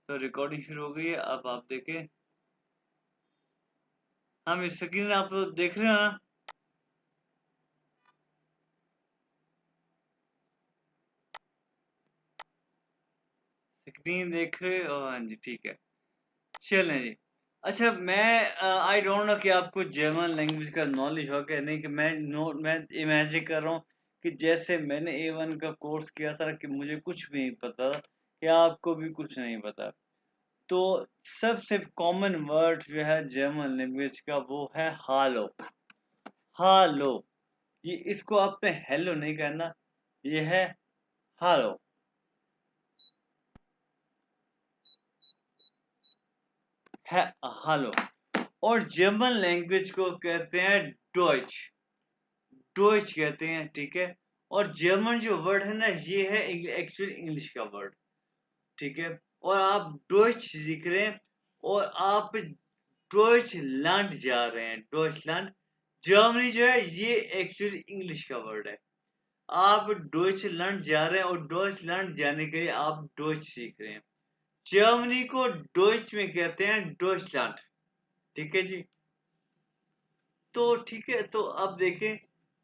तो रिकॉर्डिंग शुरू हो गई है, अब आप देखें। हाँ, मेरी स्क्रीन आप लोग देख रहे हो ना? स्क्रीन देख रहे हो? हाँ जी, ठीक है। चलें जी। अच्छा, मैं आई डोंट नो कि आपको जर्मन लैंग्वेज का नॉलेज हो क्या नहीं, कि मैं इमेजिन कर रहा हूँ कि जैसे मैंने A1 का कोर्स किया था कि मुझे कुछ भी नहीं पता था, कि आपको भी कुछ नहीं पता। तो सबसे कॉमन वर्ड जो है जर्मन लैंग्वेज का वो है हालो। हालो, ये इसको आपने हेलो नहीं कहना, ये है हालो। है हालो। और जर्मन लैंग्वेज को कहते हैं डॉइच। डॉइच कहते हैं, ठीक है। और जर्मन जो वर्ड है ना, ये है एक्चुअली इंग्लिश का वर्ड, ठीक है। और आप डॉइच सीख रहे हैं, और आप डॉइचलैंड जा रहे हैं। डॉइचलैंड, जर्मनी जो है ये एक्चुअली इंग्लिश का वर्ड है। आप डॉइचलैंड जा रहे हैं, और डॉइचलैंड जाने के लिए आप डॉइच सीख रहे हैं। जर्मनी को डॉइच में कहते हैं डॉइचलैंड, ठीक है जी। तो ठीक है, तो अब देखें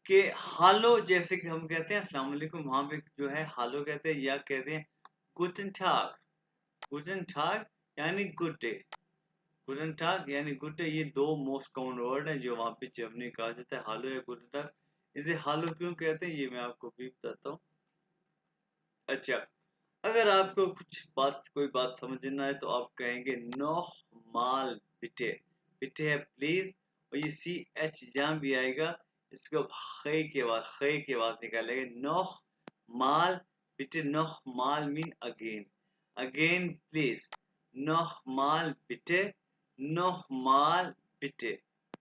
कि हालो जैसे कि हम कहते हैं अस्सलाम वालेकुम, वहां पे जो है हालो कहते हैं, या कहते हैं गुटन टाग। गुटन टाग यानी गुड डे। गुटन टाग यानी गुड डे, ये दो मोस्ट कॉमन वर्ड है जो वहां पे जर्मनी कहा जाता है, हालो या गुटन टाग। इसे हालो क्यों कहते हैं ये मैं आपको भी बताता हूँ। अच्छा, अगर आपको कोई बात समझना है तो आप कहेंगे नोह माल बिटे। बिटे है प्लीज, और ये CH जहां भी आएगा इसको खे के बाद निकालेंगे। नोह माल बिटे। नोह माल मीन अगेन। Again please. नोह माल बिटे। नोह माल बिटे,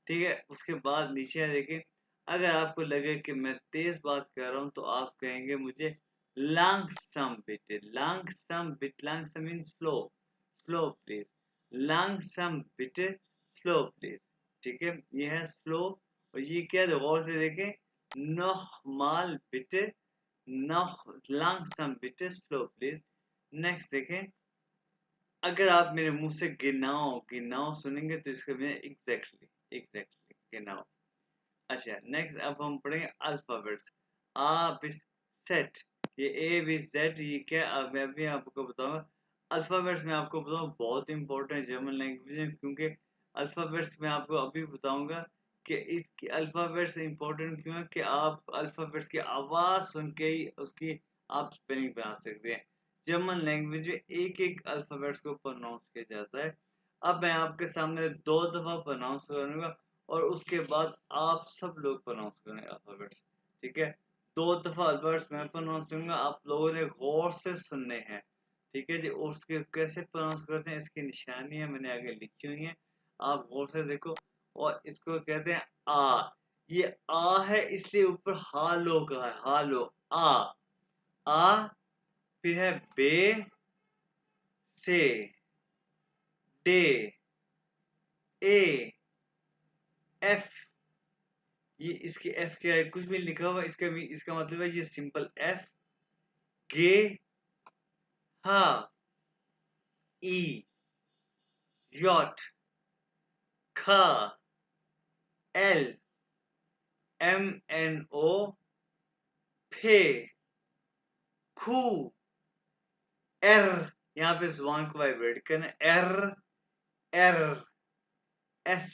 ठीक है। उसके बाद नीचे देखें, अगर आपको लगे कि मैं तेज बात कर रहा हूं तो आप कहेंगे मुझे langsam bitte, langsam bitte, langsam means slow, slow please, langsam bitte, slow please, ठीक है। ये है slow, और ये क्या है गौर से देखें, nochmal bitte, noch langsam bitte, slow please। Next देखें, अगर आप मेरे मुंह से गिनाओ गिनाओ सुनेंगे तो इसका मीनिंग एग्जैक्टली, एग्जैक्टली गिनाओ। अच्छा, नेक्स्ट अब हम पढ़ेंगे अल्फाबेट्स। आ बी सेट, ये ए बी सेट, ये क्या, अब मैं भी आपको बताऊंगा। अल्फाबेट्स में आपको बताऊँ बहुत इंपॉर्टेंट है जर्मन लैंग्वेज में, क्योंकि अल्फाबेट्स में आपको अभी बताऊंगा कि इसकी अल्फाबेट्स इंपॉर्टेंट क्यों है, कि आप अल्फाबेट्स की आवाज़ सुन के ही उसकी आप स्पेलिंग बना सकते हैं। जर्मन लैंग्वेज में एक एक अल्फाबेट्स को प्रोनाउंस किया जाता है। अब मैं आपके सामने 2 दफ़ा प्रोनाउंस करूंगा, और उसके बाद आप सब लोग प्रोनाउंस करें अल्फाबेट्स, ठीक है। 2 दफ़ा अल्फाबेट्स मैं प्रोनाउंस करूंगा, आप लोगों ने गौर से सुनने हैं, ठीक है जी। और उसके कैसे प्रोनाउंस करते हैं इसकी निशानियां मैंने आगे लिखी हुई हैं, आप गौर से देखो। और इसको कहते हैं आ। ये आ है इसलिए ऊपर हालो का है, हालो। आ। आ। फिर है बे, से, डे, ए, एफ। ये इसके एफ क्या है, कुछ भी लिखा हुआ इसका मतलब है ये सिंपल एफ। गे, हा, ई, यॉट, खा, एल, MNO, फे, खू, एर। यहाँ पे जुबान को वाइब्रेट करना, एर, एर, एस,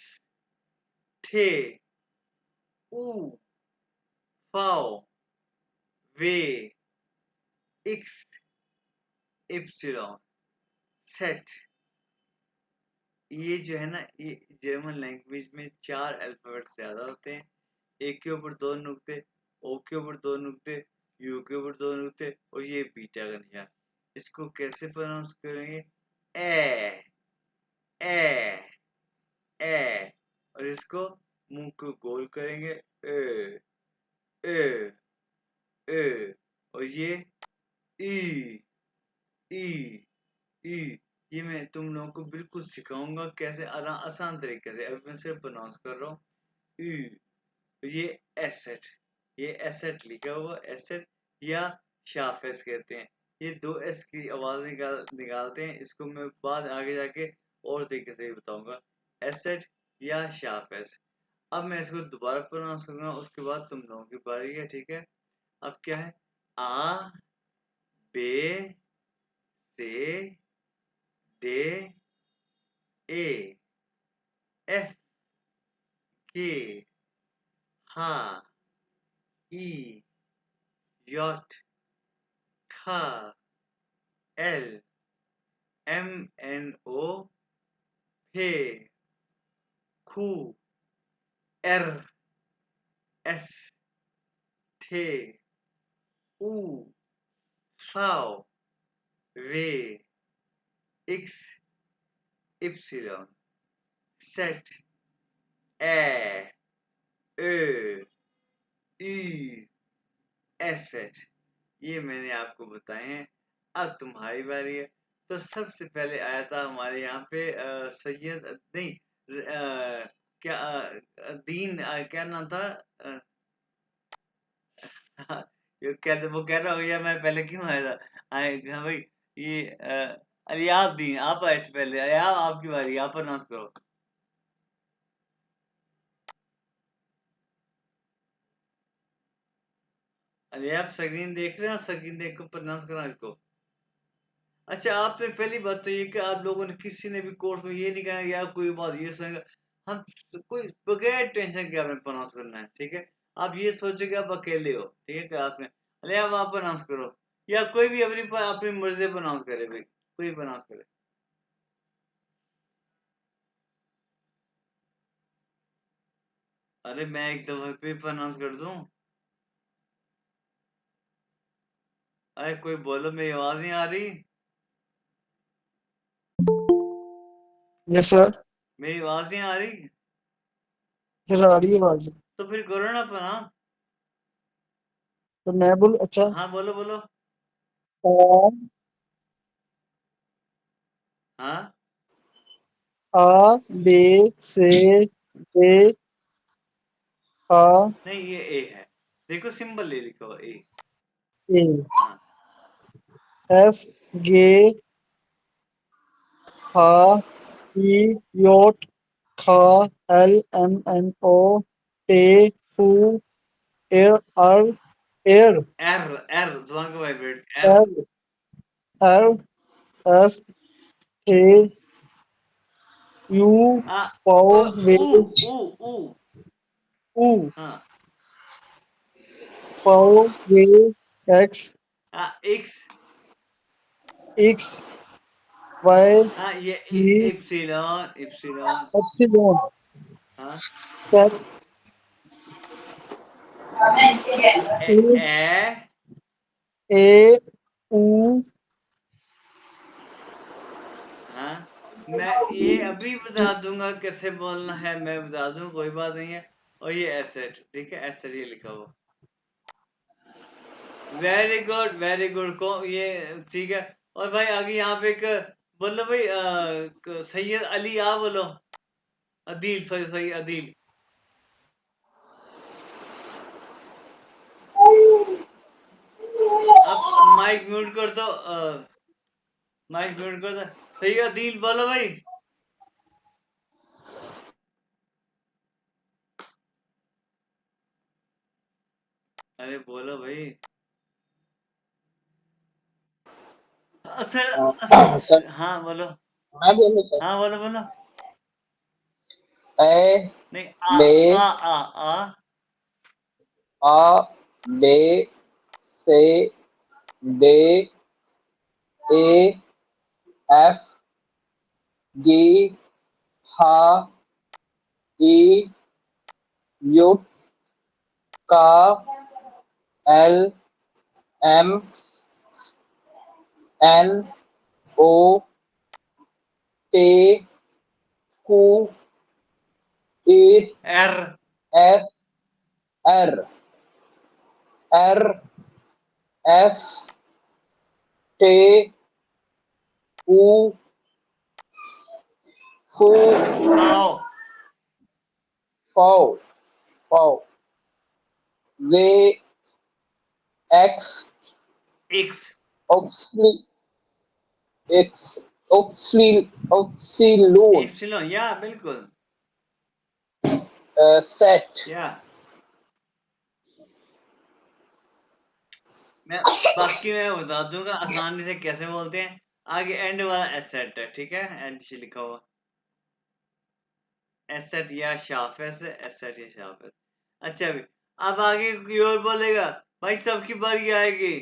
थे, ऊ, फाओ, वे, एक्स, इप्सिलॉन, सेट। ये जो है ना, ये जर्मन लैंग्वेज में 4 अल्फाबेट ज्यादा होते हैं। ए के ऊपर 2 नुक्ते, ओ के ऊपर 2 नुक्ते, यू के ऊपर 2 नुक्ते, और ये बीटा का निशान। इसको कैसे प्रोनाउंस करेंगे, ए, ए, ए। और इसको मुंह को गोल करेंगे, ए, ए, ए। और ये ई, ई, ई। ये मैं तुम लोगों को बिल्कुल सिखाऊंगा कैसे आसान तरीके से, अभी मैं सिर्फ प्रोनाउंस कर रहा हूँ। ई। ये एसेट, ये एसेट लिखा हुआ, एसेट या शाफेस कहते हैं। ये 2 S की आवाज निकालते हैं। इसको मैं बाद आगे जाके और तरीके से बताऊंगा, एसेट या शार्प एस। अब मैं इसको दोबारा प्रोनाउंस करूंगा, उसके बाद तुम लोगों की बारी है, ठीक है। अब क्या है, आ बे से डे ए एफ के हा ई यॉट खा एल एम एन ओ फे खू एर एस थे ऊ साव वे एक्स इप्सिलॉन सेट ए ए ई एसेट। ये मैंने आपको बताए हैं। अब तुम्हारी बारी है। तो सबसे पहले आया था हमारे यहाँ पे सैयद नहीं, क्या दीन, क्या नाम था, अ, ये वो कह रहा हो या मैं पहले क्यों आया था, आए हाँ भाई, ये अलियाब दीन, आप आए थे पहले। अलियाब आपकी बारी, आप अनाउंस करो। अलियाब स्क्रीन देख रहे हैं, स्क्रीन देख कर प्रोनाउंस करा इसको। अच्छा, आपने पहली बात तो ये कि आप लोगों ने किसी ने भी कोर्स में ये नहीं कहा यार कोई बात ये संग, हम कोई बगैर टेंशन के आपने प्रोनाउंस करना है, ठीक है। आप ये सोचो कि आप अकेले हो, ठीक है, क्लास में। अरे अब आप प्रोनाउंस करो, या कोई भी अपनी अपनी मर्जी से प्रोनाउंस करे भाई, कोई प्रोनाउंस करे। अरे मैं एक दफा पे प्रोनाउंस कर दूं? अरे कोई बोलो, मेरी आवाज नहीं आ रही? Yes sir. मेरी आवाज नहीं आ रही? सर आ रही है आवाज। तो फिर करो ना अपना। तो मैं बोल अच्छा। हाँ बोलो बोलो। आ हाँ आ बे से दे आ नहीं, ये ए है, देखो सिंबल ले लिखा हुआ ए। ए हाँ एफ गे हा ई योट खा एल एम एन ओ टे फू एर आर एर एर, एर जुबान का वाइब्रेट, एर। एल आर एस थे यू आ पाओ वे ऊ ऊ ऊ। ऊ हाँ पाओ वे एक्स एक्स। एक्स वाई हाँ ये ई इप्सिलॉन, इप्सिलॉन। एप्सिलॉन हाँ सेट ए ए ए ए ऊ हाँ, मैं ये अभी बता दूंगा कैसे बोलना है, मैं बता दूं, कोई बात नहीं है। और ये एसेट, ठीक है, एसेट ये लिखा हुआ। वेरी गुड वेरी गुड को ये, ठीक है। और भाई आगे यहाँ पे एक बोलो भाई, सैयद अली, आ बोलो। Adeel, sorry sorry, Adeel. अब माइक म्यूट कर दो, माइक म्यूट कर दो। सही है, अदील बोलो भाई। अरे बोलो भाई। अच्छा सर हाँ बोलो। मैं बोलूँ सर। हाँ बोलो बोलो। ए नहीं, ले आ आ ले से दे ए एफ गी हा ई युट का एल एम एन ओ टे कू ए एर। एफ एर एर एस टे ऊ फू फाओ। फाओ फाओ वे एक्स एक्स। Oxley, Oxylone, एप्सिलॉन, या बिल्कुल, set, या मैं बाकी मैं बता दूंगा आसानी से कैसे बोलते हैं। आगे एंड वाला एसेट है, ठीक है, एंड से लिखा हुआ एसेट या शाफेस, एसेट या शाफेस। अच्छा भी, अब आगे कोई और बोलेगा, भाई सबकी बारी आएगी।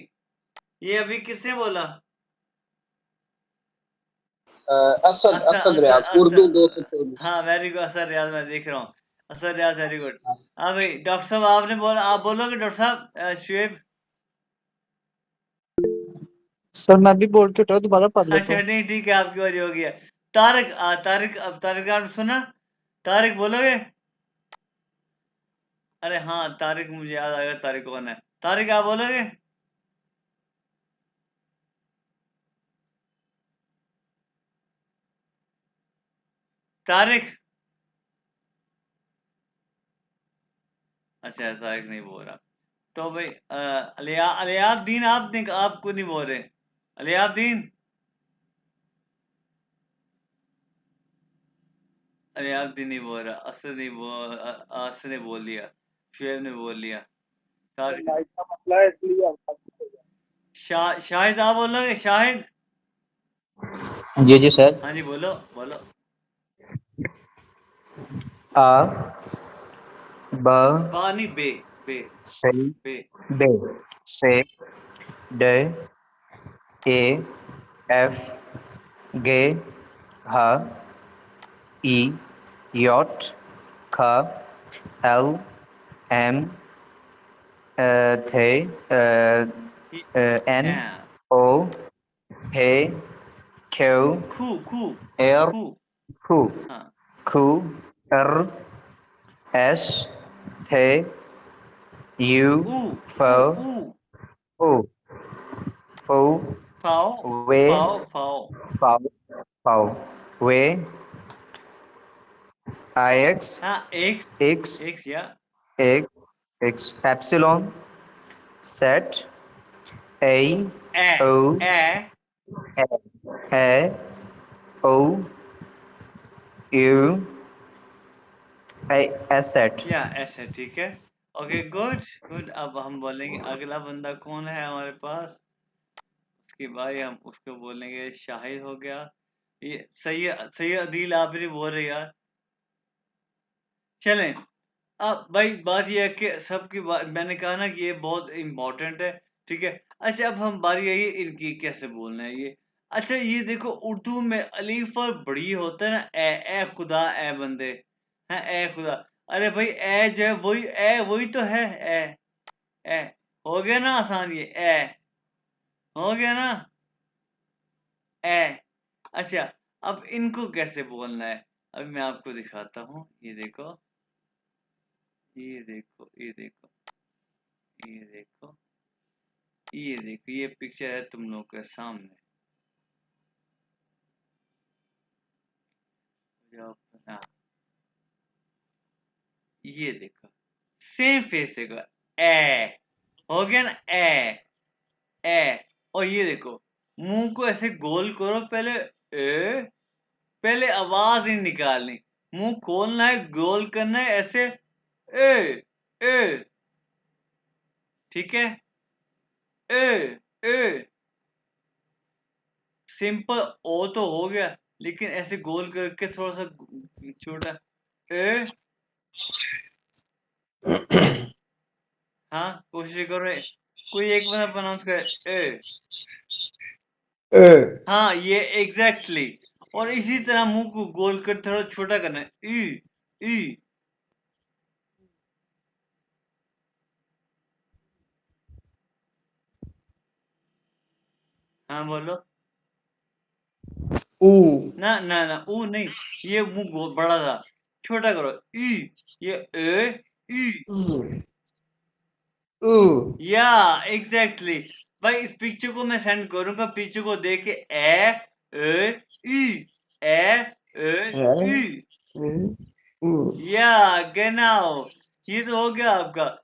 ये अभी किसने बोला? असद, असर असद असर रियाज, उर्दू असर 224। हाँ वेरी गुड, असर रियाज मैं देख रहा हूँ। असर रियाज वेरी गुड। हाँ भाई डॉक्टर साहब आपने बोला, आप बोलोगे डॉक्टर साहब, शुएब? सर मैं भी बोल के उठा, दोबारा पढ़ लेता अच्छा हूँ। नहीं ठीक है, आपकी बारी हो गया। तारिक, तारिक, अब तारिक आपने सुना? तारिक बोलोगे? अरे हाँ तारिक, मुझे याद आ गया तारिक कौन है। तारिक आप बोलोगे? तारिक? अच्छा तारिक नहीं बोल रहा। तो भाई अलियाब दीन, आपको नहीं बोल रहे? अलियाब दीन, अलियाब दीन नहीं बोल रहा। असद नहीं बोल, असद ने बोल लिया, शुएब ने बोल लिया, तारिक। लाइट का मसला है इसलिए शाहिद आप बोलोगे? शाहिद? जी जी सर। हाँ जी बोलो बोलो। आ ब पानी, बे, बे, से बे। डे से डे ए एफ गे हा ई यॉट ख एल एम थे ही- एन हाँ, ओ हे क्यू खू, खू, एर खू। खू हाँ, खू एर एस थे यू ऊ, फ ऊ, ऊ। ओ फो फाओ, वे फाओ, फाओ। फाउ फाउ वे आई हाँ, एक्स, एक्स एक्स या x epsilon set A A, O A, A O U a set. या ऐसे, ठीक है। Okay good, good. अब हम बोलेंगे अगला बंदा कौन है हमारे पास। उसके भाई हम उसको बोलेंगे शाहिद हो गया। ये सैयद, सैयद अदील आप नहीं बोल रहे यार। चलें, अब भाई बात ये है कि सबकी बात मैंने कहा ना कि ये बहुत इम्पोर्टेंट है, ठीक है। अच्छा अब हम बारी आई है इनकी कैसे बोलना है ये। अच्छा ये देखो उर्दू में अलीफ और बड़ी होता है ना, ए खुदा, ए बंदे, है ए खुदा। अरे भाई ए जो है वही, ए वही तो है, ए, ए हो गया ना आसान, ये ए हो गया ना, ए। अच्छा अब इनको कैसे बोलना है, अब मैं आपको दिखाता हूँ। ये देखो, ये देखो, ये देखो, ये देखो, ये देखो, ये पिक्चर है तुम लोगों के सामने। हाँ, ये देखो, सेम फेस देखो, ए हो गया ना, ए। और ये देखो, मुंह को ऐसे गोल करो पहले, ए, पहले आवाज नहीं निकालनी, मुंह खोलना है, गोल करना है ऐसे, ए, ए, ठीक है, ए, ए। सिंपल ओ तो हो गया, लेकिन ऐसे गोल करके थोड़ा सा छोटा, ए। हाँ कोशिश करो, कोई एक बंदा प्रोनाउंस करे, ए। ए, हाँ ये एग्जैक्टली exactly। और इसी तरह मुंह को गोल कर थोड़ा छोटा करना है, ई, ई। हाँ बोलो। ऊ, ना ना ना, ऊ नहीं, ये मुंह बड़ा था, छोटा करो, ई। ये ए, ई। ऊ, या एग्जैक्टली exactly। भाई इस पिक्चर को मैं सेंड करूंगा, पिक्चर को देख के ए ई, ए ई। ऊ। या genau, ये तो हो गया आपका।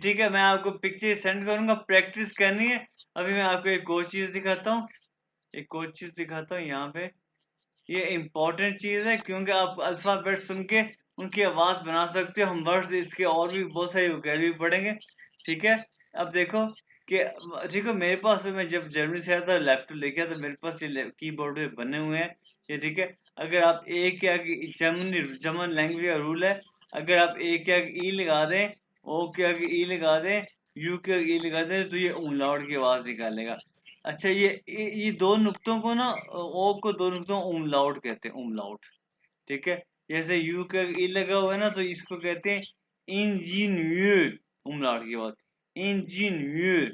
ठीक है मैं आपको पिक्चर सेंड करूंगा, प्रैक्टिस करनी है। अभी मैं आपको एक और चीज दिखाता हूँ, यहाँ पे ये इम्पोर्टेंट चीज है क्योंकि आप अल्फाबेट सुन के उनकी आवाज बना सकते हो। हम वर्ड्स इसके और भी बहुत सारे वोकैबुलरी पढ़ेंगे, ठीक है। अब देखो कि देखो मेरे पास, मैं जब जर्मनी से आया था लैपटॉप लेके आया तो मेरे पास ये कीबोर्ड पे बने हुए हैं ये, ठीक है। अगर आप एक या जर्मन लैंग्वेज का रूल है, अगर आप एक या ई लगा दें, ओ के आगे ई लगा दें, यू के आगे ई लगा दें, तो ये umlaut की आवाज निकालेगा। अच्छा, ये दो नुक्तों को ना, ओ को दो नुक्तों umlaut कहते हैं, umlaut, ठीक है। जैसे यू का ई लगा हुआ है ना, तो इसको कहते हैं इंजीनियर, umlaut की बात, इंजीनियर,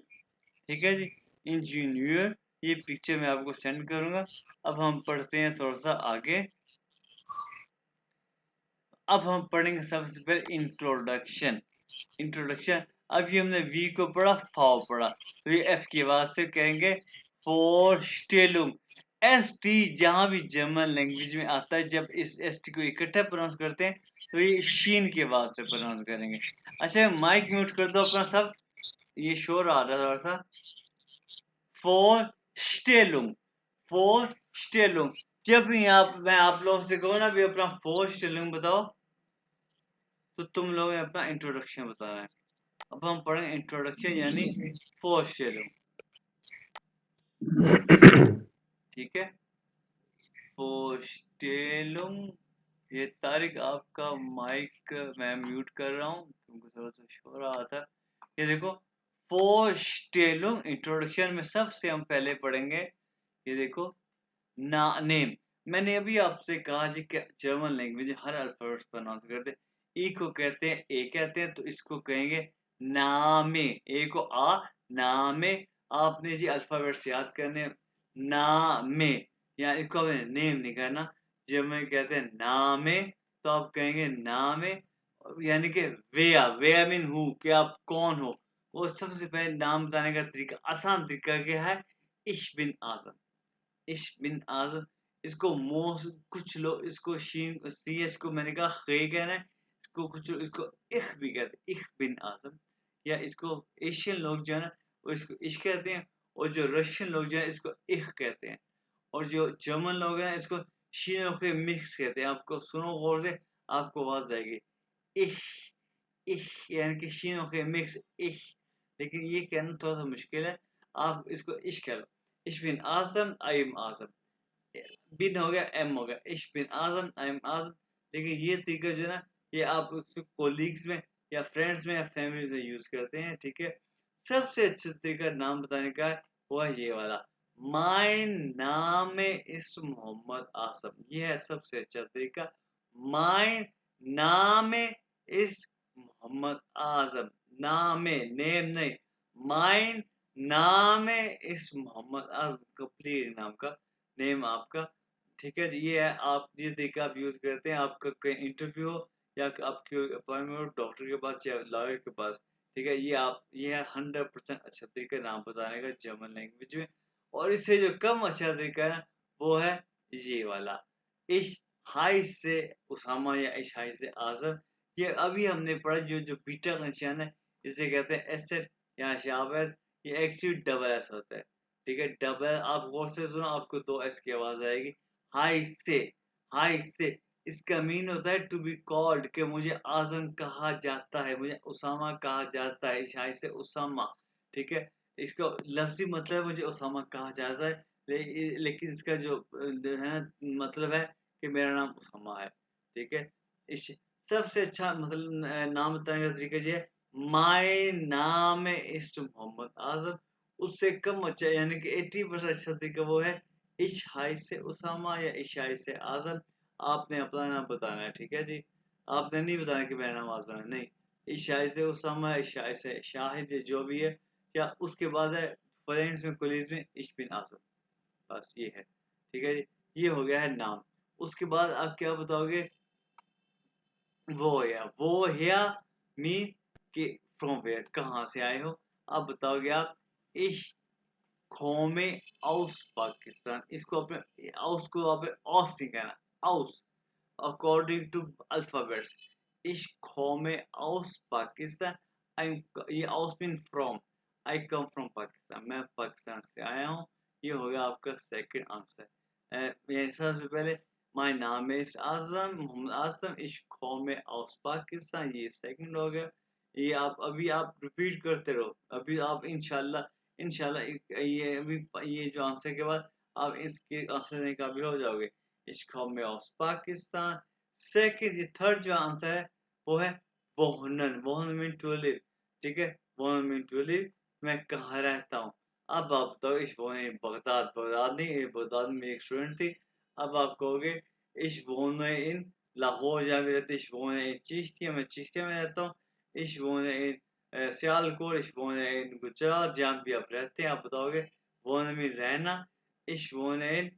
ठीक है जी, इंजीनियर। ये पिक्चर मैं आपको सेंड करूंगा। अब हम पढ़ते हैं थोड़ा सा आगे। अब हम पढ़ेंगे सबसे पहले इंट्रोडक्शन। इंट्रोडक्शन, अभी हमने वी को पढ़ा, फाव पढ़ा, तो ये एफ की आवाज से कहेंगे फोरस्टेलुम। एस टी जहां भी जर्मन लैंग्वेज में आता है, जब इस एस टी को इकट्ठा प्रोनाउंस करते हैं तो ये शीन की आवाज से प्रोनाउंस करेंगे। अच्छा, माइक म्यूट कर दो अपना सब, ये शोर आ रहा है थोड़ा सा। फोरस्टेलुम, फोरस्टेलुम। जब भी मैं आप लोगों से कहूँ ना भी अपना फोरस्टेलुम बताओ, तो तुम लोग अपना इंट्रोडक्शन बताना है। अब हम पढ़ेंगे इंट्रोडक्शन यानी फोरस्टेलुम, ठीक है। फोरस्टेलुम। ये तारिक आपका माइक मैं म्यूट कर रहा हूँ क्योंकि थोड़ा सा शोर आ रहा था। ये देखो, फोरस्टेलुम इंट्रोडक्शन में सबसे हम पहले पढ़ेंगे, ये देखो, ना नेम। मैंने अभी आपसे कहा जी कि जर्मन लैंग्वेज हर अल्फाबेट प्रोनाउंस करते, ई को कहते हैं ए कहते हैं, तो इसको कहेंगे नामे, ए को आ, नामे। आपने जी अल्फाबेट्स याद करने, नामे, या इसको आपने नेम नहीं करना। जर्मन कहते हैं नामे, तो आप कहेंगे नामे, यानी कि वेया मीन हु, कि आप कौन हो। वो सबसे पहले नाम बताने का तरीका, आसान तरीका क्या है, इश बिन आजम, इश बिन आजम। इसको मोस्ट कुछ लोग इसको शीन सी, इसको मैंने कहा खे कहना है, इसको कुछ लोग इसको इख भी कहते हैं, इख बिन आजम। या इसको एशियन लोग जो है ना, वो इसको इश कहते हैं, और जो रशियन लोग जो है इसको इख कहते हैं, और जो जर्मन लोग हैं इसको शीन और खे मिक्स कहते हैं। आपको सुनो गौर से, आपको आवाज आएगी, इश, इश, यानी कि शीन और खे मिक्स, इश। लेकिन ये कहना थोड़ा सा मुश्किल है, आप इसको इश कह लो, इश बिन आजम, आई एम आजम, बिन हो गया, एम हो गया, इश बिन आजम, आई एम आजम। लेकिन ये तरीका जो है ना, ये आप कोलीग्स में या फ्रेंड्स में या फैमिली में यूज करते हैं, ठीक है। सबसे अच्छा तरीका नाम बताने का है, वो है ये वाला, माय नाम इस मोहम्मद आसम। ये है सबसे अच्छा तरीका, माय नाम इस मोहम्मद आजम। नाम नेम नहीं, माय नाम इस मोहम्मद आजम, कंप्लीट नाम का, नेम आपका, ठीक है। ये है, आप ये तरीका आप यूज करते हैं, आपका कहीं इंटरव्यू हो या आपकी अपॉइंटमेंट हो डॉक्टर के पास या लॉयर के पास, ठीक है। ये है 100% अच्छा तरीका नाम बताने का जर्मन लैंग्वेज में। और इससे जो कम अच्छा तरीका है ना, वो है ये वाला, इश हाई से उसामा या इश हाई से आजम। ये अभी हमने पढ़ा, जो बीटा का निशान है, इसे कहते हैं एसेट या शाबाश। ये एक्चुअली डबल एस होता है, ठीक है। डबल, आप गौर से सुनो, आपको दो एस की आवाज आएगी, हाई से, हाई से। इसका मीन होता है टू बी कॉल्ड, कि मुझे आजम कहा जाता है, मुझे उसामा कहा जाता है, हाई से उसामा, ठीक है। इसका लफ्जी मतलब मुझे उसामा कहा जाता है, लेकिन इसका जो है ना मतलब है कि मेरा नाम उसामा है, ठीक है। इस सबसे अच्छा मतलब नाम बताने का तरीका ये है, माय नाम इज मोहम्मद आजम। उससे कम अच्छा यानी कि 80% अच्छा तरीका वो है, इशाई से उसामा या इशाई से आजम। आपने अपना नाम बताना है, ठीक है जी। आपने नहीं बताना कि मेरा नाम आजम है, नहीं। इशाई से उसामा, इशाई से शाहिद, जो भी है, या उसके बाद है फ्रेंड्स में कोलीग्स में इश बिन आजम, बस ये है, ठीक है जी। ये हो गया है नाम। उसके बाद आप क्या बताओगे, वो या मीन कि फ्रॉम वेयर, कहाँ से आए हो। आप बताओगे आप, इश खोमे आउस पाकिस्तान। इसको अपने आउस को आपने औस नहीं कहना, आउस, अकॉर्डिंग टू अल्फाबेट्स। इश खोमे आउस पाकिस्तान। आई, ये आउस mean from, I come from Pakistan, मैं पाकिस्तान से आया हूँ। ये हो गया आपका सेकंड आंसर। सबसे पहले माय नाम इज आजम, मोहम्मद आजम, इश कौम aus पाकिस्तान, ये सेकंड हो गया। ये आप रिपीट करते रहो, अभी आप इंशाल्लाह इंशाल्लाह ये अभी ये जो आंसर के बाद आप इसके आंसर देने काबिल हो जाओगे। इश कौम aus पाकिस्तान। सेकंड, ये थर्ड जो आंसर है वो है बोहनन, बोहनन मीन टू लिव, ठीक है, बोहनन मीन टू लिव, मैं कहाँ रहता हूँ। अब आप बताओ, इश बोने बगदाद, बगदाद नहीं, ये बगदाद में एक स्टूडेंट थी। अब आप कहोगे इश बोने इन लाहौर, जहाँ भी रहते, इश बोने इन चिश्तिया, मैं चिश्तिया में रहता हूँ। इश बोने इन सियालकोट, इश बोने इन गुजरात, जहाँ भी आप रहते हैं आप बताओगे। बोने में रहना, इश बोने इन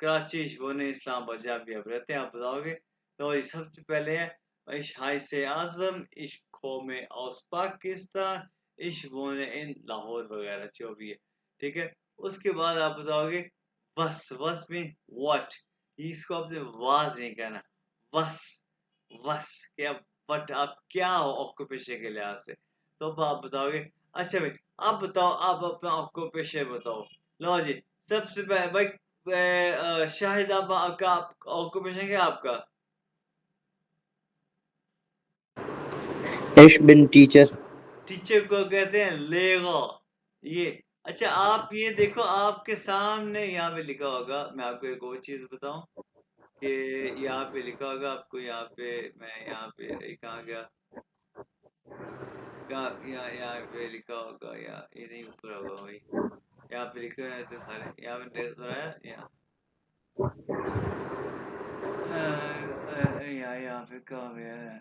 कराची, इश बोने इस्लामाबाद, जहाँ भी आप रहते हैं आप बताओगे। तो ये सबसे पहले है इश हाय से आजम, इश कौम aus पाकिस्तान, इश बोने इन लाहौर वगैरह जो भी है, ठीक है। उसके बाद आप बताओगे बस, बस मीन व्हाट, इसको आपने वाज नहीं कहना, बस, बस क्या, बट आप क्या हो ऑक्यूपेशन के लिहाज से, तो अब आप बताओगे। अच्छा भाई, आप बताओ, आप अपना ऑक्यूपेशन बताओ। लो जी, सबसे पहले भाई शाहिद, आप आपका ऑक्यूपेशन क्या है आपका? इश बिन टीचर। टीचर को कहते हैं लेगा, ये। अच्छा, आप ये देखो, आपके सामने यहाँ पे लिखा होगा, मैं आपको एक और चीज बताऊं कि यहाँ पे लिखा होगा आपको, यहाँ पे मैं यहाँ पे कहाँ गया, यहाँ यहाँ पे लिखा होगा, या ये नहीं ऊपर होगा भाई, यहाँ पे लिखे हुए हैं तो सारे, यहाँ पे दोहराया, यहाँ पे कहाँ गया है,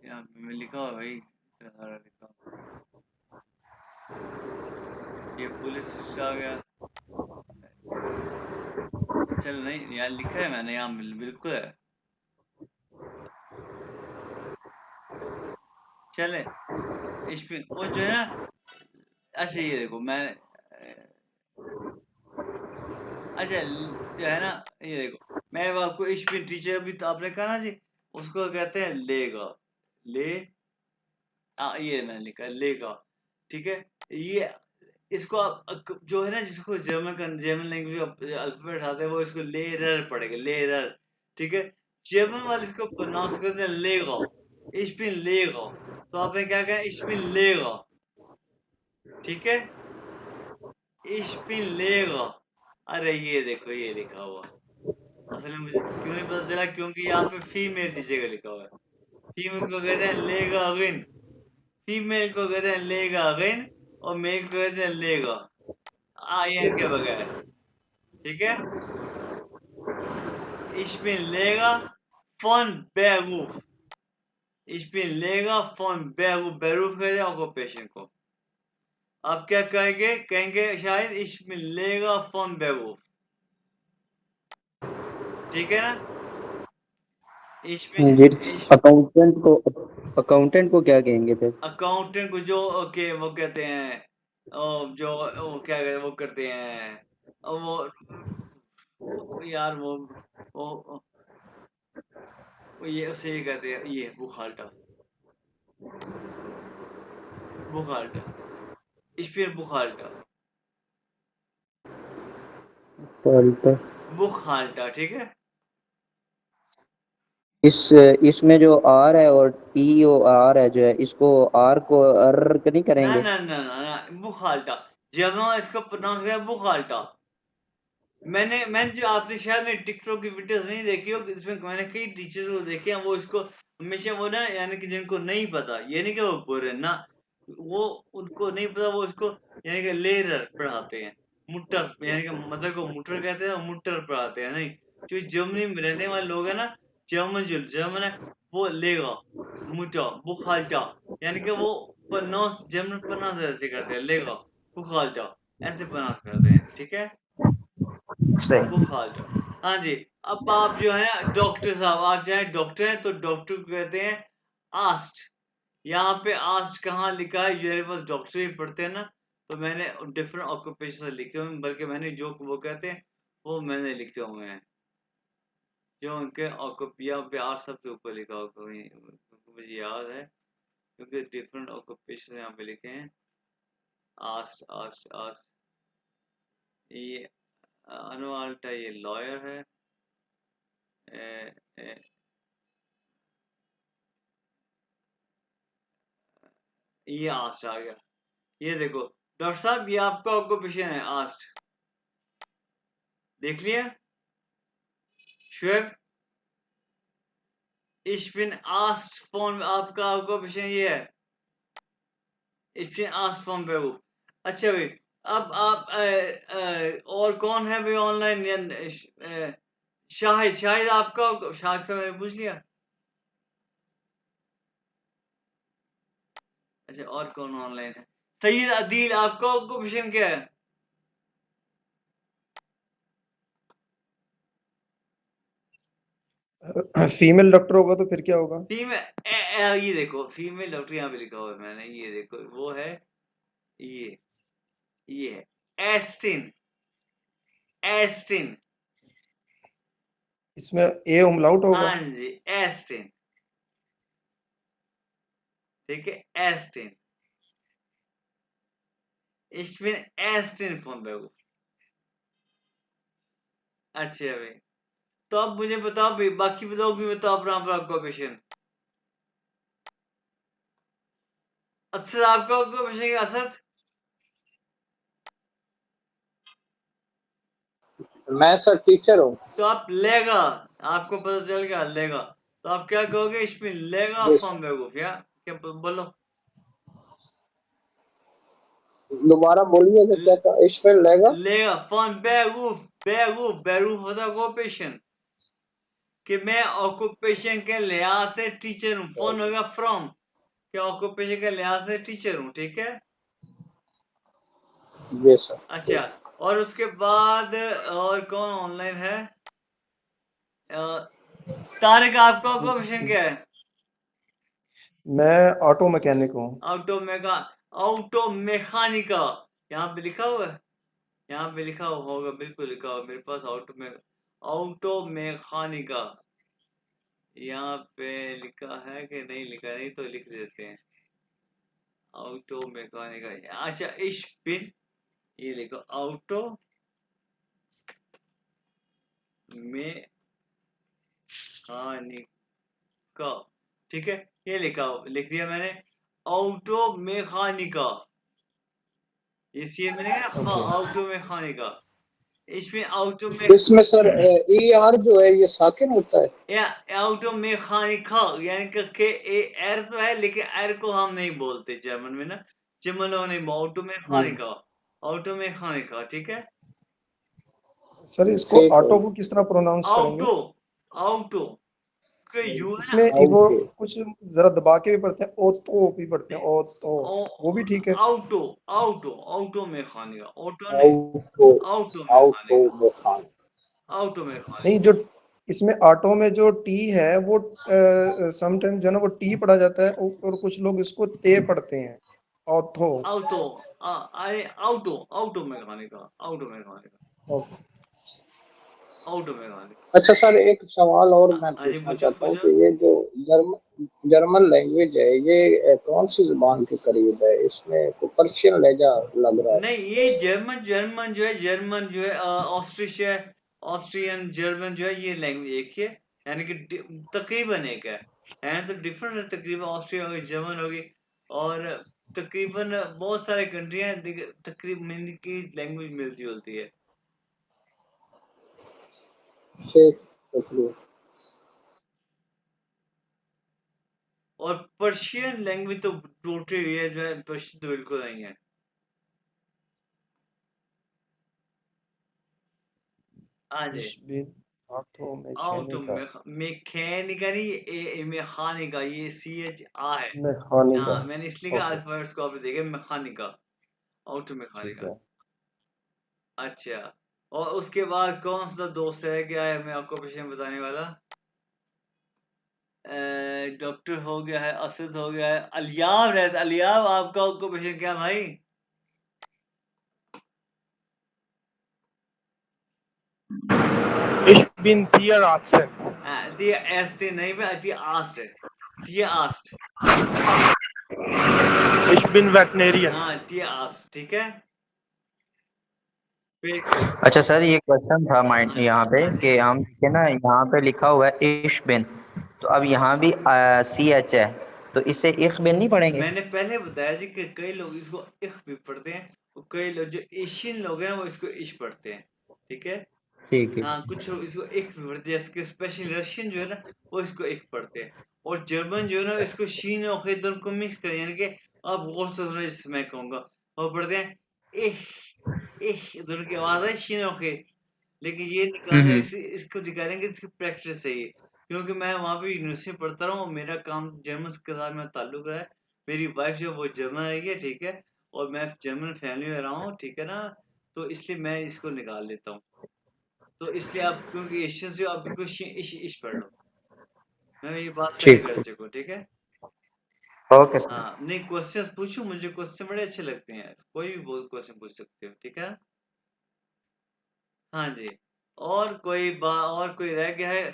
यहाँ पे मैं लिखा हुआ भाई, इतना सारा लिखा हुआ। ये पुलिस आ गया, चलो नहीं, यहाँ लिखा है मैंने, यहाँ बिल्कुल है, चले इस पे वो जो है ना। अच्छा ये देखो मैं अच्छा जो है ना, ये देखो, मैं आपको इश्क टीचर, अभी तो आपने कहा ना जी, उसको कहते हैं लेगा, ले, ये मैंने लिखा है लेगा, ठीक है। ये इसको आप जो है ना, जिसको जर्मन लैंग्वेज अल्फाबेट आते हैं वो इसको लेरर पढ़ेगा, लेरर, ठीक है। जर्मन वाले इसको प्रोनाउंस करते हैं लेगा, इश्क लेगा, तो आपने क्या कहा, इश्क लेगा, ठीक है, इश्क लेगा। अरे ये देखो, ये लिखा हुआ, असल में मुझे क्यों नहीं पता चला, क्योंकि यहाँ पे फीमेल टीचर का लिखा हुआ है। फीमेल को कहते हैं लेगागिन, फीमेल को कहते हैं लेगागिन, और मेल को कहते हैं लेगा, आयन के बगैर, ठीक है। Ich bin Lehrer von Beruf, ich bin Lehrer von Beruf, बेरूफ कहते हैं ऑक्यूपेशन को। आप क्या कहेंगे, कहेंगे शायद ich bin Lehrer von Beruf, ठीक है ना। ich bin जी। ich अकाउंटेंट को क्या कहेंगे फिर? अकाउंटेंट को जो, ओके, वो कहते हैं, जो वो क्या कहते हैं, वो करते हैं, वो यार वो, वो ये उसे ये कहते हैं, ये बुखाल्टा, बुखाल्टा, ich bin बुखाल्टा, फाल्टा। बुखाल्टा, ठीक है। इस इसमें जो आर है और टी ओ आर है जो है, इसको आर को अर नहीं ना करेंगे? ना ना ना ना, बुखाल्टा, जब हम इसको प्रोनाउंस करें बुखाल्टा। मैंने जो आपने शायद मेरी टिकटॉक की वीडियोस नहीं देखी हो, इसमें मैंने कई टीचर्स को देखे हैं, वो इसको हमेशा वो ना, यानी कि जिनको नहीं पता, ये नहीं कि वो बुरे ना, वो उनको नहीं पता, वो इसको यानी कि लेरर पढ़ाते हैं, मुटर, यानी कि मदर को मुटर कहते हैं और मुटर पढ़ाते हैं, नहीं। जो जर्मनी में रहने वाले लोग हैं ना, जर्मन है, वो लेगा, मुटर, बुखाल्टा, यानी कि वो प्रोनाउंस, जर्मन प्रोनाउंस ऐसे करते हैं, लेगा, बुखाल्टा, ऐसे प्रोनाउंस करते हैं, ठीक है। सही। बुखार, हाँ जी। अब आप जो है डॉक्टर साहब, आप जो है डॉक्टर हैं, तो डॉक्टर को कहते हैं आस्ट। यहाँ पे आस्ट कहाँ लिखा है, मेरे पास डॉक्टर ही पढ़ते हैं ना, तो मैंने डिफरेंट ऑक्यूपेशन लिखे हुए हैं, बल्कि मैंने जो वो कहते हैं वो मैंने लिखे हुए हैं, जो उनके ऑक्यूपिया पे आर सबसे ऊपर लिखा होगा कहीं, मुझे याद है, क्योंकि डिफरेंट ऑक्यूपेशन यहाँ पे लिखे हैं। आस्ट आस्ट आस्ट ये अनुअल्टा ये लॉयर है। ए, ए, ये आस्ट आ गया। ये देखो डॉक्टर साहब, ये आपका ऑक्यूपेशन है आस्ट, देख लिया Shoaib? Ich bin asked von, आपका ऑक्यूपेशन ये है, ich bin asked von Beruf। अच्छा भाई, अब आप और कौन है भाई ऑनलाइन? शाहिद, शाहिद आपका, शाहिद से मैंने पूछ लिया। अच्छा, और कौन ऑनलाइन है? सईद अदील, आपका ऑक्यूपेशन क्या है? फीमेल डॉक्टर होगा तो फिर क्या होगा? फीमेल, ये देखो फीमेल डॉक्टर यहाँ पे लिखा हुआ है मैंने, ये देखो वो है, ये है एस्टिन, एस्टिन। इसमें ए उमलाउट होगा? हाँ जी, एस्टिन, ठीक है, एस्टिन। Ich bin Ärztin von Beruf। अच्छा भाई, तो अब मुझे बताओ भाई, बाकी लोग भी बताओ अपना अपना ऑक्यूपेशन। असद, आपका ऑक्यूपेशन क्या असद? मैं सर टीचर हूँ। तो आप लेगा, आपको पता चल गया लेगा, तो आप क्या कहोगे? Ich bin लेगा जी von Beruf, या क्या बोलो? दोबारा बोलिएगा क्या कहा? इसमें लेगा लेगा von Beruf, Beruf, Beruf होता है ऑक्यूपेशन, कि मैं ऑक्यूपेशन के लिहाज से टीचर हूँ। फोन होगा फ्रॉम, कि ऑक्यूपेशन के लिहाज से टीचर हूँ, ठीक है। जी सर। अच्छा, और उसके बाद और कौन ऑनलाइन है? तारिक, आपका ऑक्यूपेशन क्या है? मैं ऑटो मैकेनिक हूँ। ऑटो मैकेनिका, यहाँ पे लिखा हुआ है, यहाँ पे लिखा हुआ होगा, बिल्कुल लिखा हुआ मेरे पास, ऑटो मैकेनिका। यहाँ पे लिखा है कि नहीं लिखा? नहीं तो लिख देते हैं, ऑटो मैकेनिका। अच्छा, इश बिन, ये लिखो ऑटो मैकेनिका, ठीक है, ये लिख दिया मैंने, ऑटो मैकेनिका। इसी मैंने कहा हाँ, ओके। ऑटो मैकेनिका। इसमें ऑटो में इसमें सर ई आर जो है ये साकिन होता है। या ऑटो मैकेनिका, यानी कि एर तो है, लेकिन एर को हम नहीं बोलते जर्मन में ना, जर्मन लोग नहीं, ऑटो मैकेनिका, ऑटो मैकेनिका, ठीक है। सर इसको ठीक है। ऑटो को किस तरह प्रोनाउंस करेंगे? ऑटो, ऑटो के यू है ना, इसमें वो ओके। कुछ जरा दबा के भी पढ़ते हैं, ओतो भी पढ़ते हैं, ओतो, वो भी ठीक है? ऑटो, ऑटो, ऑटो मैकेनिका, ऑटो नहीं, आउटो ऑटो आउटो मैकेनिका, मेखान। ऑटो नहीं, मैकेनिका। जो इसमें ऑटो में जो टी है वो समटाइम जो है ना वो टी पढ़ा जाता है, और कुछ लोग इसको ते पढ़ते हैं, ऑथो। ऑटो, अरे ऑटो, ऑटो मैकेनिका, ऑटो मैकेनिका, ऑटो मैकेनिका। अच्छा सर, एक सवाल और मैं हाँ जी, पूछना पूछो चाहता हूँ पूछो। कि ये जो जर्मन लैंग्वेज है ये कौन सी जुबान के करीब है? इसमें तो पर्शियन लहजा लग रहा है। नहीं, ये जर्मन, जर्मन जो है, जर्मन जो है ऑस्ट्रिच है, ऑस्ट्रियन जर्मन जो है, ये लैंग्वेज एक ही है, यानी कि तकरीबन एक है तो डिफरेंट है तकरीबन। ऑस्ट्रिया होगी, जर्मन होगी, और तकरीबन बहुत सारे कंट्री हैं तकरीबन इनकी लैंग्वेज मिलती जुलती है। ठीक, शुक्रिया। और पर्शियन लैंग्वेज तो टोटली है जो है, पर्शियन तो बिल्कुल नहीं है। हाँ जी, इश बिन ऑटो ऑटो मैकेनिका, मैकेनिका नहीं, मैकेनिका, ये CHA है। मैकेनिका। हाँ, मैंने इसलिए कहा ओके, अल्फाबेट्स को आपने देखे, मैकेनिका, ऑटो ठीक मैकेनिका। है। अच्छा, और उसके बाद कौन सा दोस्त है क्या है, मैं आपको ऑक्यूपेशन बताने वाला? डॉक्टर हो गया है, असद हो गया है, अलियाब रहता, अलियाब आपका ऑक्यूपेशन क्या भाई? Ich bin Tierarztin. दी एस्ट नहीं, मैं दी आस्ट है, दी आस्ट, Ich bin Veterinarian. हाँ टीआस, ठीक है। फिर अच्छा सर, ये क्वेश्चन था माइंड हाँ यहाँ पे हाँ जी कि हम के ना यहाँ पे लिखा हुआ है इश बिन, तो अब यहाँ भी सी एच है, तो इससे इख बिन नहीं पढ़ेंगे? मैंने पहले बताया जी कि कई लोग इसको इख भी पढ़ते हैं और कई लोग जो एशियन लोग हैं वो इसको इश पढ़ते हैं, ठीक है। ठीक है। हाँ, कुछ लोग इसको इख भी पढ़ते हैं, जैसे स्पेशली रशियन जो है ना वो इसको इख पढ़ते हैं, और जर्मन जो है ना इसको शीन और खे दोनों को मिक्स कर, यानी कि आप गौर से सुनो जिससे मैं कहूँगा, वो पढ़ते हैं इह इह, दोनों की आवाज है शीन और खे, लेकिन ये निकालना इसको निकालेंगे इसकी प्रैक्टिस चाहिए, क्योंकि मैं वहाँ पे यूनिवर्सिटी पढ़ता रहा हूँ, मेरा काम जर्मन के साथ मेरा ताल्लुक है, मेरी वाइफ जो है वो जर्मन रही है, ठीक है, और मैं जर्मन फैमिली में रहा हूँ, ठीक है ना, तो इसलिए मैं इसको निकाल लेता हूँ। तो इसलिए आप क्योंकि एशियन से आप बिल्कुल इश पढ़ लो, मैं ये बात पहले ठीक, कर चुका हूँ, ठीक है। Okay sir. हाँ, नहीं क्वेश्चन पूछो, मुझे क्वेश्चन बड़े अच्छे लगते हैं, कोई भी क्वेश्चन पूछ सकते हो, ठीक है। हाँ जी, और कोई और कोई रह गया है?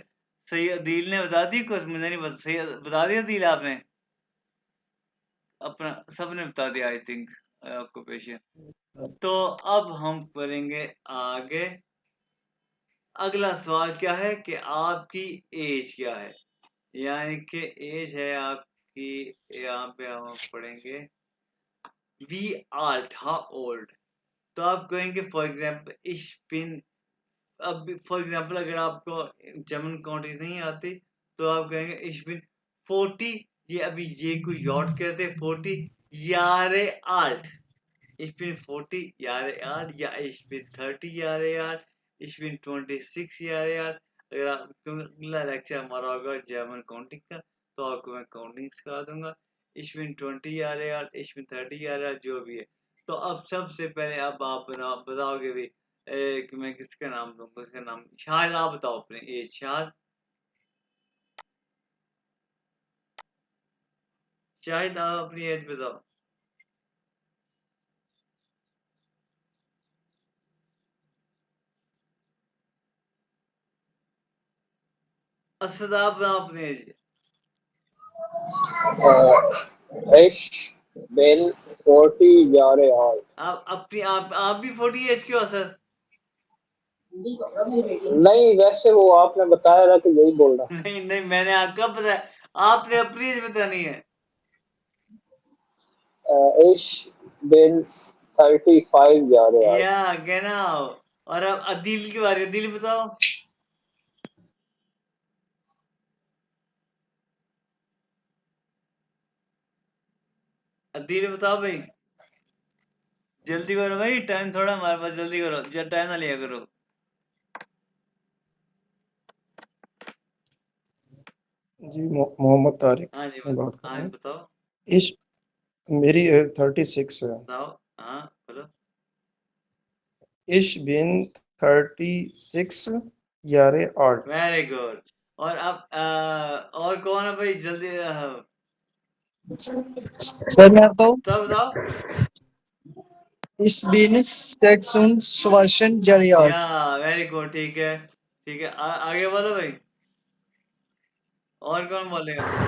सही, अदील ने बता दी कुछ, मुझे नहीं बता, सही बता दिया अदील आपने अपना, सबने बता दिया आई थिंक ऑक्यूपेशन। तो अब हम करेंगे आगे। अगला सवाल क्या है कि आपकी एज क्या है, यानी कि एज है आपकी, यहाँ पे हम पढ़ेंगे वी आल्ट हाउ ओल्ड, तो आप कहेंगे फॉर एग्जाम्पल इश बिन, अब फॉर एग्जाम्पल अगर आपको जर्मन काउंटिंग नहीं आती तो आप कहेंगे ich bin 40, ये अभी ये कोई यॉट कहते हैं 40 यारे आल्ट, ich bin 40 यारे आल्ट, या ich bin 30 यारे आल्ट, ich bin 26 यारे आल्ट। अगर आप अगला लेक्चर हमारा होगा जर्मन काउंटिंग का, तो आपको मैं काउंटिंग सिखा दूंगा, ich bin 20 यारे आल्ट, ich bin 30 यारे आल्ट, जो भी है। तो अब सबसे पहले अब आप बताओगे भी कि मैं किसका नाम दूंगा, उसका नाम शायद, आप बताओ अपने एज, शायद शायद आप अपनी एज बताओ। असद आप बताओ अपनी एज। इश बिन 40 यारे आल। आप अपनी आप भी 40 एज के हो असद? नहीं, वैसे वो आपने बताया था कि यही बोल रहा। नहीं नहीं, मैंने आपका बताया, आपने अपनी एज बतानी है। इश बिन 35 यारे आल। या कहना, और अब अदील की बारी, अदील बताओ। अदील बताओ भाई, जल्दी करो भाई, टाइम थोड़ा हमारे पास, जल्दी करो, टाइम ना लिया करो। जी मोहम्मद तारिक हाँ जी मैं बात कर हाँ रहा जी, हूँ। बताओ इस मेरी 36 है। बताओ, हाँ बोलो। इश बिन 36 यारे आठ। Very good. और अब और कौन है भाई, जल्दी सर मैं बताऊं, तब बताओ। इस bin Sexual या Jariat। वेरी गुड, ठीक है ठीक है, आगे बोलो भाई, और कौन बोलेगा?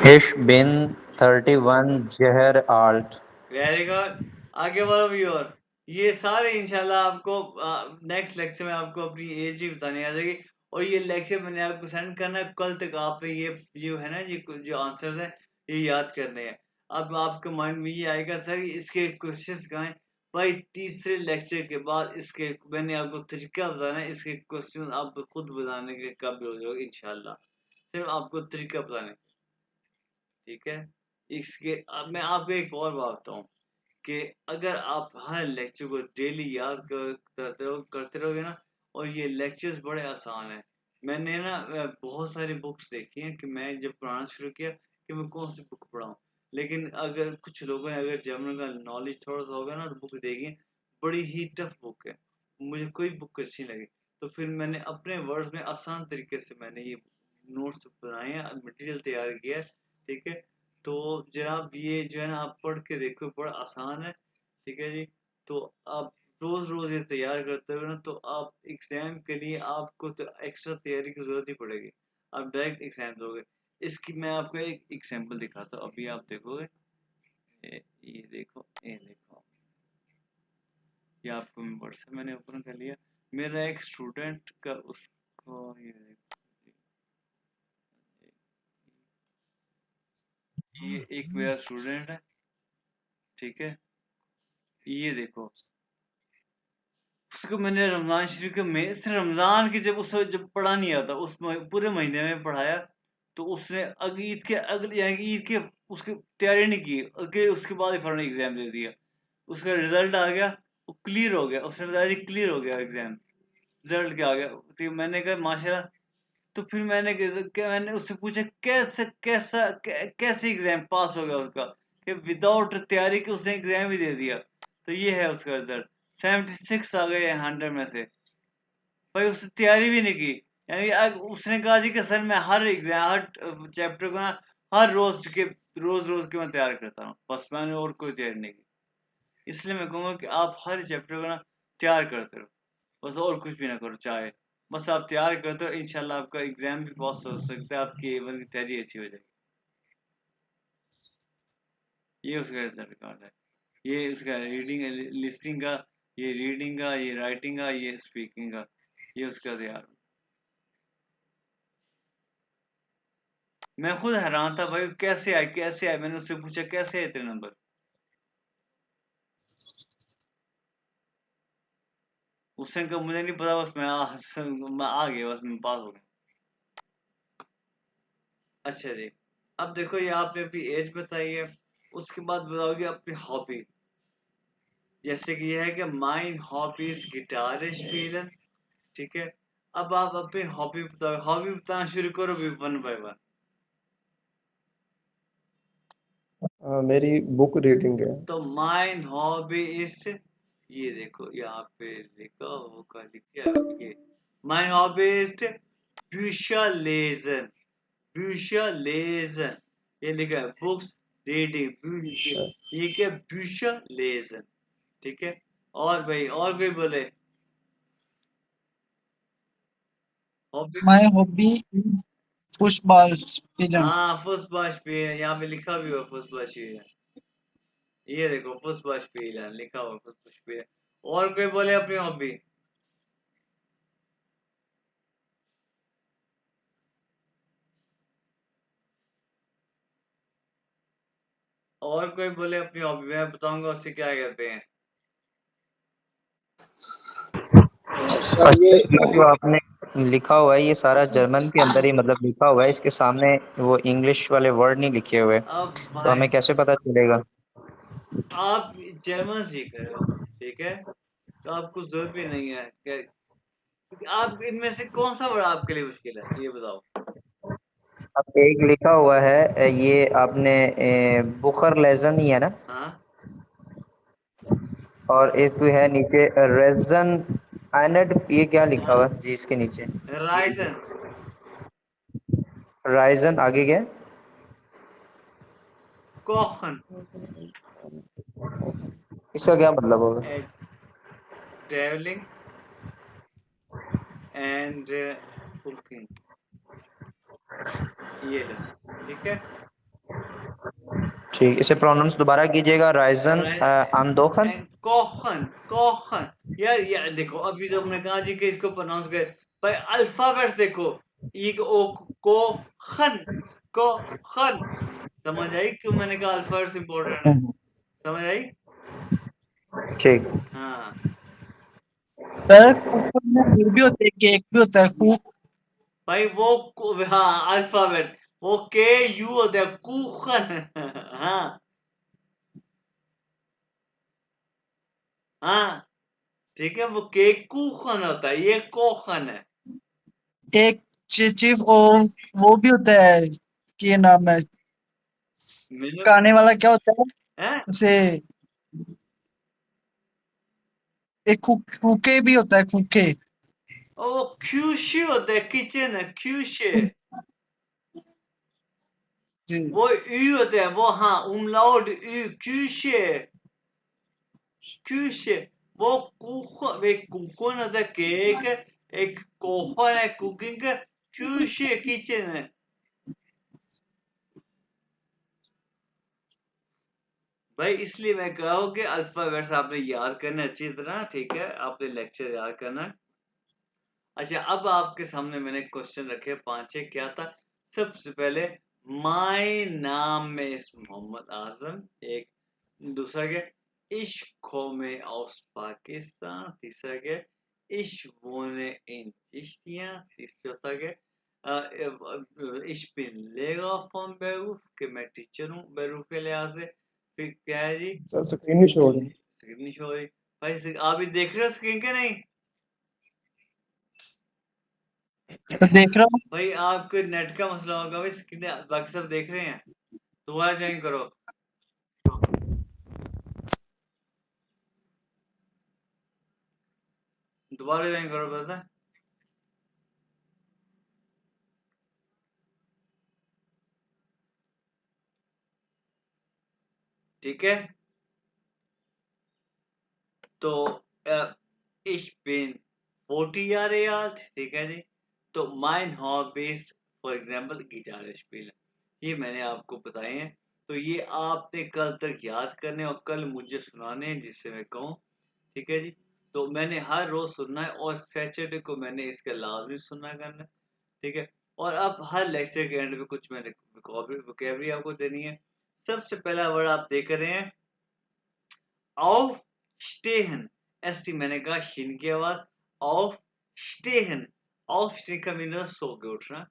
इश बिन 31 जहर आल्ट। वेरी गुड, आगे बोलो भी। और ये सारे इंशाल्लाह आपको नेक्स्ट लेक्चर में आपको अपनी एज भी बतानी आ जाएगी, और ये लेक्चर मैंने आपको सेंड करना है कल तक, आप ये जो है ना ये जो आंसर्स हैं ये याद करने हैं। अब आपके माइंड में ये आएगा सर इसके क्वेश्चंस कहाँ हैं, भाई तीसरे लेक्चर के बाद इसके मैंने आपको तरीका बताना है, इसके क्वेश्चन आप खुद बनाने के काबिल हो जाओगे इंशाल्लाह, सिर्फ आपको तरीका बताने, ठीक है। इसके अब मैं आपको एक और बात बताऊं कि अगर आप हर लेक्चर को डेली याद करते रहोगे ना, और ये लेक्चर्स बड़े आसान हैं। मैंने ना बहुत सारी बुक्स देखी हैं कि मैं जब पढ़ाना शुरू किया कि मैं कौन सी बुक पढ़ाऊँ, लेकिन अगर कुछ लोगों ने अगर जर्नल का नॉलेज थोड़ा सा होगा ना तो बुक देखी, बड़ी ही टफ बुक है, मुझे कोई बुक अच्छी नहीं लगी, तो फिर मैंने अपने वर्ड्स में आसान तरीके से मैंने ये नोट्स बनाए हैं, मटेरियल तैयार किया है, ठीक है। तो जनाब ये जो है ना आप पढ़ के देखो, बड़ा आसान है, ठीक है जी। तो आप रोज रोज ये तैयार करते हो ना तो आप एग्जाम के लिए आपको तो एक्स्ट्रा तैयारी की जरूरत ही पड़ेगी, आप डायरेक्ट एग्जाम दोगे। इसकी मैं आपको एक एग्जांपल दिखाता हूँ, अभी आप देखोगे। ये देखो, ये देखो, ये आपको मैं व्हाट्सएप मैंने ओपन कर लिया। मेरा एक स्टूडेंट का, उसको ये देखो, ये एक मेरा स्टूडेंट है, ठीक है। ये देखो, उसको मैंने रमजान शरीफ के में सिर्फ रमजान की जब पढ़ा नहीं आता, उस पूरे महीने में पढ़ाया, तो उसने ईद के अगले यानी ईद के उसकी तैयारी नहीं की, उसके बाद ही फौरन एग्जाम दे दिया। उसका रिजल्ट आ गया, वो क्लियर हो गया, उसने बताया क्लियर हो गया एग्जाम। रिजल्ट क्या आ गया, तो मैंने कहा माशाल्लाह। तो फिर मैंने उससे पूछा कैसे एग्जाम पास हो गया उसका, कि विदाउट तैयारी के उसने एग्जाम ही दे दिया। तो ये है उसका रिजल्ट, 76 आ गए 100 में से। भाई उसने तैयारी भी नहीं की। यानी उसने कहा जी कि सर मैं हर एग्जाम, हर चैप्टर को ना हर रोज के मैं तैयार करता हूँ, बस मैंने और कोई तैयारी नहीं की। इसलिए मैं कहूँगा कि आप हर चैप्टर को ना तैयार करते रहो, बस और कुछ भी ना करो, चाहे बस आप तैयार करते हो, इंशाल्लाह आपका एग्जाम भी पास हो सकता है, आपकी A1 की तैयारी अच्छी हो जाएगी। ये उसका रिजल्ट कार्ड है, ये उसका रीडिंग लिस्टिंग का, ये रीडिंग का, ये राइटिंग का, ये स्पीकिंग का, ये उसका तैयार। मैं खुद हैरान था भाई, कैसे आए, मैंने उससे पूछा कैसे आए तेरे नंबर। उसने कहा मुझे नहीं पता, बस मैं आ गया, बस मैं पास हो गया। अच्छा जी, अब देखो ये आपने अपनी एज बताई है, उसके बाद बताओगे अपनी हॉबी। जैसे कि ये है कि माइन हॉबीज गिटार स्पीलन, ठीक है। अब आप अपनी हॉबी बताओ, हॉबी बताना शुरू करो भी वन बाय वन। मेरी बुक रीडिंग है। तो माइन हॉबी इज, ये देखो यहाँ पे लिखा, वो का लिखा है ये, mine hobby is bücher lesen, bücher lesen, ये लिखा है बुक्स रीडिंग, अच्छा। ये क्या bücher lesen, ठीक है। और भाई और कोई बोले hobby. My hobby is football spielen. हाँ फुसबाश पे यहाँ पे लिखा भी हुआ फुसबाश पे, ये देखो फुसबाश पे लिखा हुआ फुसबाश पे। और कोई बोले अपनी हॉबी। और कोई बोले अपनी हॉबी, मैं बताऊंगा उससे क्या कहते हैं। सर अच्छा, ये ये जो आपने लिखा हुआ है ये सारा जर्मन के अंदर ही मतलब लिखा हुआ है, इसके सामने वो इंग्लिश वाले वर्ड नहीं लिखे हुए, अब तो भाई हमें कैसे पता चलेगा? आप जर्मन सीख रहे हो, ठीक है, तो आपको जरूरत भी नहीं है क्योंकि आप इनमें से कौन सा वर्ड आपके लिए मुश्किल है, ये बताओ। अब एक लिखा हुआ है ये आपने बुखर लेजन ही है ना, हाँ और एक भी है नीचे रेजन एनड, ये क्या लिखा हुआ हाँ, है जी इसके नीचे? राइसन, राइजन आगे क्या? कोहन, इसका क्या मतलब होगा? ट्रेवलिंग एंड कुकिंग, ये लो, ठीक है। ठीक, इसे प्रोनाउंस दोबारा कीजिएगा, राइजन आंदोखन। एंड कोहन, कोहन, यार देखो अभी तो हमने कहा जी कि इसको प्रोनाउंस कर, भाई अल्फाबेट देखो, ये ओ कोहन, कोहन, समझ आई क्यों मैंने कहा अल्फाबेट्स इंपॉर्टेंट है, समझ आई। ठीक। हाँ सर कुकर में गुड़ भी होते हैं, केक भी होता है, कुक। भाई हाँ अल्फाबेट, वो के यू होता है कुखन हाँ हाँ, ठीक है, वो के कुखन होता है, ये कोखन है। एक चीफ और वो भी होता है, क्या नाम है, मैंने खाने वाला क्या होता है हैं, उसे, एक कुके भी होता है, कुके। वो क्यूशी होता है, किचन है क्यूशे, जी वो यू होता है, वो हाँ umlaut यू क्यूशे, क्यूशे, वो कुखन, एक कुकन होता है केक, एक कोखन है कुकिंग का, क्यूशे किचन है। भाई इसलिए मैं कह रहा हूँ कि अल्फाबेट्स आपने याद करना अच्छी तरह, ठीक है, आपने लेक्चर याद करना है। अच्छा, अब आपके सामने मैंने क्वेश्चन रखे 5-6, क्या था? सबसे पहले माय नाम में इस मोहम्मद आजम, एक। दूसरा क्या? इश्क में aus पाकिस्तान। तीसरा क्या? Ich wohne in Chishtian. चौथा क्या? Ich bin Lehrer von Beruf, कि मैं टीचर हूँ बेरूफ के लिहाज से। फिर क्या है जी? सर स्क्रीन नहीं शो हो रही। स्क्रीन नहीं शो रही भाई, आप भी देख रहे हो स्क्रीन के नहीं? तो देख रहा हूँ। भाई आपके नेट का मसला होगा भाई, स्क्रीन बाकी सब देख रहे हैं। दोबारा ज्वाइन करो। दोबारा ज्वाइन करो बता। ठीक है, तो ich bin 40 Jahre alt, ठीक है जी। तो mein Hobbies for example guitar spill, ये मैंने आपको बताए हैं। तो ये आपने कल तक याद करने और कल मुझे सुनाने हैं, जिससे मैं कहूँ, ठीक है जी। तो मैंने हर रोज सुनना है और सैटरडे को मैंने इसका लाजमी सुनना करना है, ठीक है। और अब हर लेक्चर के एंड में कुछ मैंने वोकैबुलरी आपको देनी है। सबसे पहला वर्ड आप देख रहे हैं aufstehen, एसटी मैंने कहा शिन की आवाज, aufstehen। aufstehen का मीनिंग सो के उठना,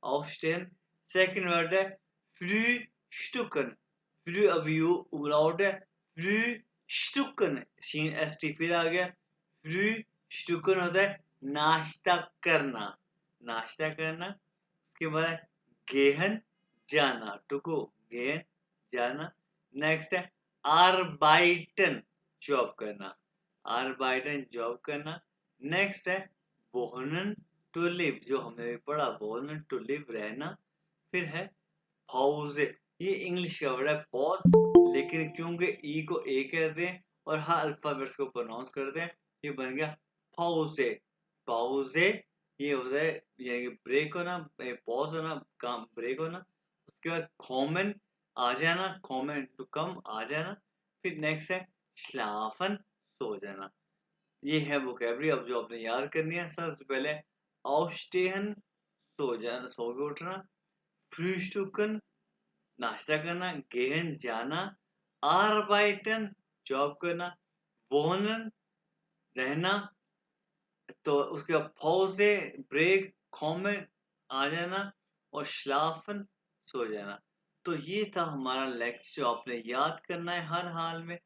aufstehen। सेकंड वर्ड है frühstücken, फ्री अब यू उमलाउट है, frühstücken, शीन एसटी फिर आ गया। frühstücken होता है नाश्ता करना, नाश्ता करना। उसके बाद गेहन जाना, टुको गेहन जाना। नेक्स्ट है आरबाइटन, जॉब करना, आरबाइटन जॉब करना। नेक्स्ट है वोहनन, टू लिव, जो हमने भी पढ़ा, वोहनन टू लिव, रहना। फिर है पॉज, ये इंग्लिश का वर्ड है पॉज, लेकिन क्योंकि ई को ए कहते हैं और हर अल्फाबेट्स को प्रोनाउंस करते हैं, ये बन गया पॉजे। पॉजे ये होता है यानी ब्रेक होना, पॉज होना, काम ब्रेक होना। उसके बाद कॉमन आ जाना, कॉमन टू कम आ जाना। फिर नेक्स्ट है स्लाफन, सो जाना। ये है वोकैबुलरी अब जो आपने याद करनी है। सबसे पहले aufstehen, सो जाना, सो के उठना। frühstücken, नाश्ता करना। gehen, जाना। arbeiten, जॉब करना। wohnen, रहना। तो उसके बाद पॉज, ब्रेक, कॉमन आ जाना, और schlafen, सो जाना। तो ये था हमारा लेक्चर जो आपने याद करना है हर हाल में।